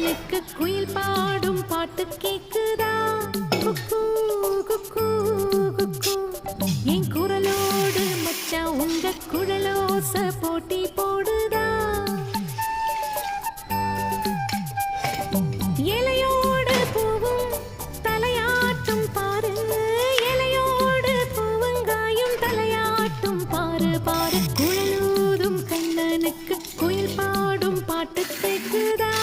கண்ணனுக்கு குயில் பாடும் பாட்டு கேக்குதா? குக்கூ குக்கூ குக்கூ. என் குரலோடு மச்சான் உங்க குழலோச போட்டி போடுதா? இலையோடு பூவும் தலையாட்டும் பாரு, இலையோடு பூவங்காயும் தலையாட்டும் பாரு பாரு. குழலூதும் கண்ணனுக்கு குயில் பாடும் பாட்டு கேக்குதா?